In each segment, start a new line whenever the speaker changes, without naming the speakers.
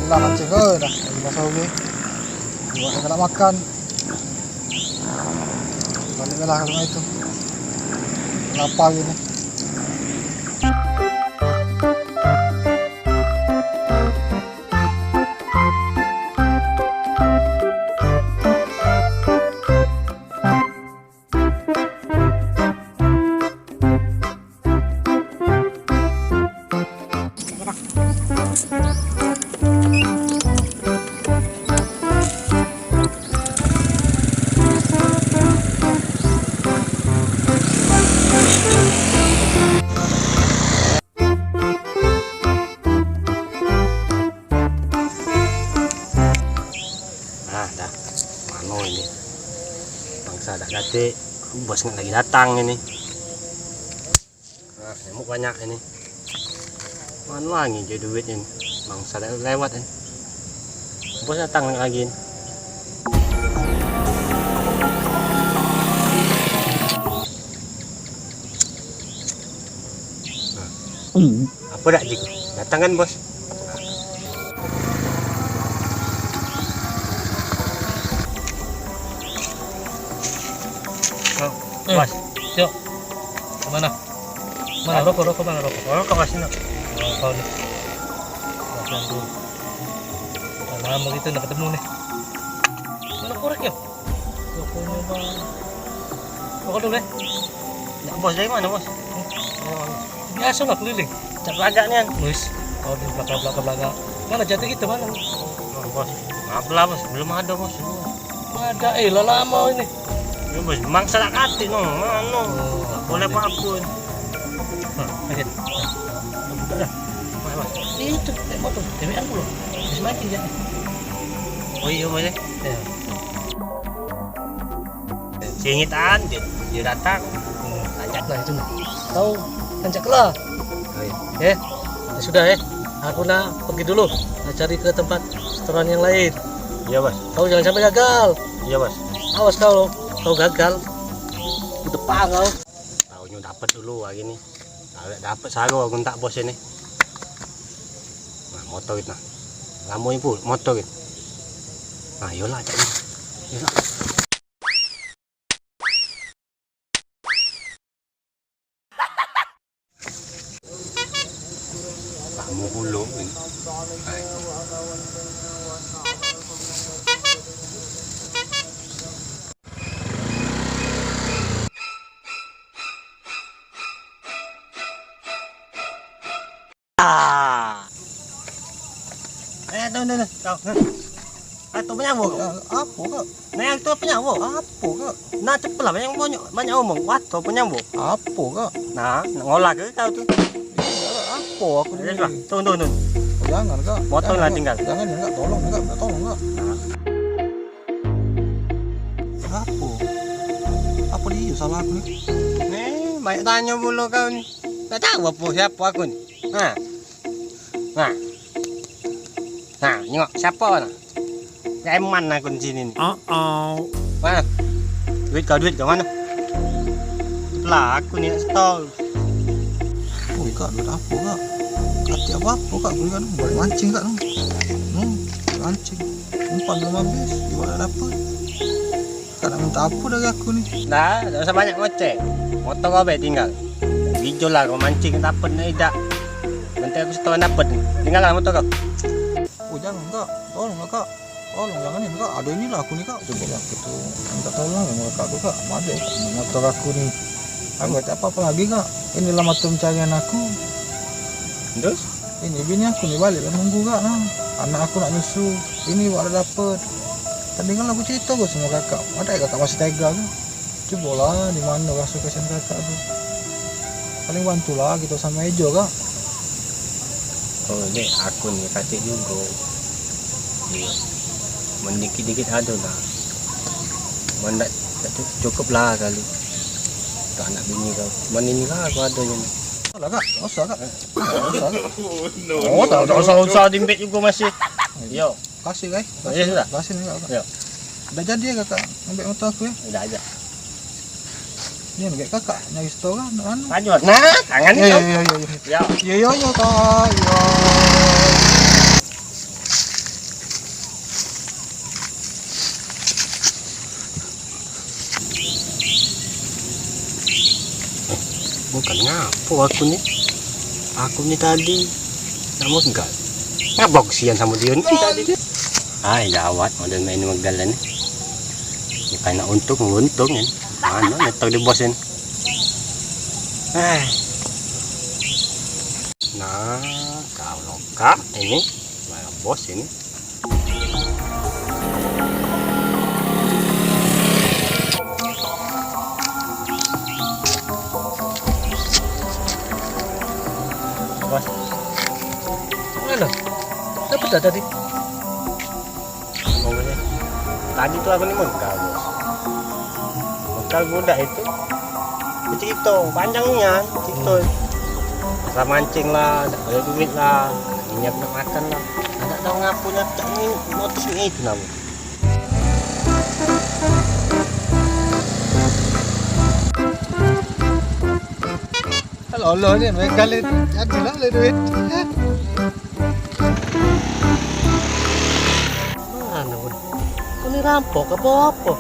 Hilang mancing dah. Masa oke. Buat kita nak makan. Balik lah ke rumah itu. Lapar gini.
Ini bangsa dak gate bos nggak lagi datang ini. Nah, nyamuk banyak ini. Mana lagi jadi duit ini, bangsa dak lewat ini. Bos datang lagi ini. Nah, apa dak jik datang kan bos?
Mas, yuk. Kemana? Mana rokok mana rokok? Rokok kasih nak. Rokok nih. Makan dulu. Lama begitu nak ketemu nih. Mana korek ya? Rokoknya bang. Rokok dulu ya.
Ya, bos dari mana bos?
Biasa nak keliling.
Cak belakangnya.
Wis. Kau di belakang. Mana jatuh gitu mana?
Oh, bos. Maaf lah bos, belum ada bos.
Ada lah lama ini.
Ya bos, mangsa tak kati no, mana? Boleh apapun.
Aja. Udah. Itu motor, dewean dulu. Bisa makin jadi.
Oh iya boleh.
Ya.
Singitan dia datang.
Lanjut lah itu. Tahu lanjut lah.
Oh iya.
Ya sudah ya. Aku nak pergi dulu. Nak cari ke tempat restoran yang lain.
Iya bos.
Kau jangan sampai gagal.
Iya bos.
Awas kau gagal. Di depan kau.
Tahunya dapat dulu lagi nih. Dapat sago aku tak bos ini. Nah, motor itu nah. Lamunya pun motor itu. Nah, yolah cak. Yolah. Kamu belum ini. Tuh penyambung.
Apa kak?
Nah yang tuh penyambung.
Apa kak?
Nah cepet lah banyak omong. Wah tuh penyambung.
Apa kak?
Nah ngolah ke kau tuh.
Iya kak, apa aku
Ayo
ini?
lah, turun.
Jangan kak.
Potong lah tinggal.
Jangan ya kak, tolong kak. Apa? Apa dia salah aku nih?
Nih banyak tanya mulu kau nih. Tak tahu apa siapa aku nih. Nah, nyok siapa nah? Eman aku di sini nih. Mana? Duit kau mana? Lah aku nih stol.
Oh kak, duit apa kak? Kati apa kak? Berikan balik mancing kak. Mancing. Umpan belum habis, gimana dapet? Kak nak minta apa dari aku nih?
Nah, tak usah banyak ngoceh. Motor kau tinggal. Hijau lah kau mancing dapat nih tidak. Nanti aku setelah dapat. Tinggal lah motor kau.
Oh jangan kak, tolong kak. Tolong jangan ini kak, ada inilah aku nih kak. Coba lah gitu, minta tolong sama kakak aku kak. Ada motor aku nih. Aku gak apa-apa lagi kak. Inilah mata pencarian aku.
Terus?
Ini bini aku nih balik lah nunggu kak. Nah. Anak aku nak nyusu. Ini baru dapet. Tadi kan aku cerita gue sama kakak. Ada ya kakak masih tega kan? Coba lah di mana kasih kasihan kakak tuh. Paling bantulah gitu sama Ejo kak.
Oh ini aku nih katik juga. Iya. Mendikit-dikit ada lah. Mana cukup lah kali. Untuk anak bini kau. Mana ini lah aku adanya nih.
Lah kak, usah kak. Usah kak.
Oh, tak usah dimpit juga masih. Yo,
Kasih guys.
Ya, sudah.
Kasih nih kak.
Ya.
Udah jadi ya kakak ambil motor aku ya.
udah aja.
Ini kayak kakak nyari setoran mana?
Lanjut. Nah, tangan
Yo
itu.
yo yo yo.
Ya.
Yo kak. Yo.
Bukan ngapo aku nih. Aku nih tadi. Namun enggak. Ngapa kesian sama dia nih tadi? Ay, gawat. Model main magdalan nih. Ya kaya untung kan. Ano, netog di bosin. Nah, kalau kak ini, mga bos ini. Bos,
Mana? Dapat dah tadi.
ngomongnya. Tadi tuh aku nih mengkal bos. Mengkal muda itu. Itu panjangnya, itu. Masa mancing lah, tak ada duit lah, nyiap nak makan lah. Tak tahu ngapunya tak ini motus ini itu namu.
Halo lo ni mereka le jadi lah le duit.
Mana pun? Kau ni rampok apa apa?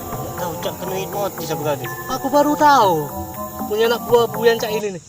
Tak tahu cak kena duit motus apa kali.
Aku baru tahu punya anak buah buyan cak ini nih.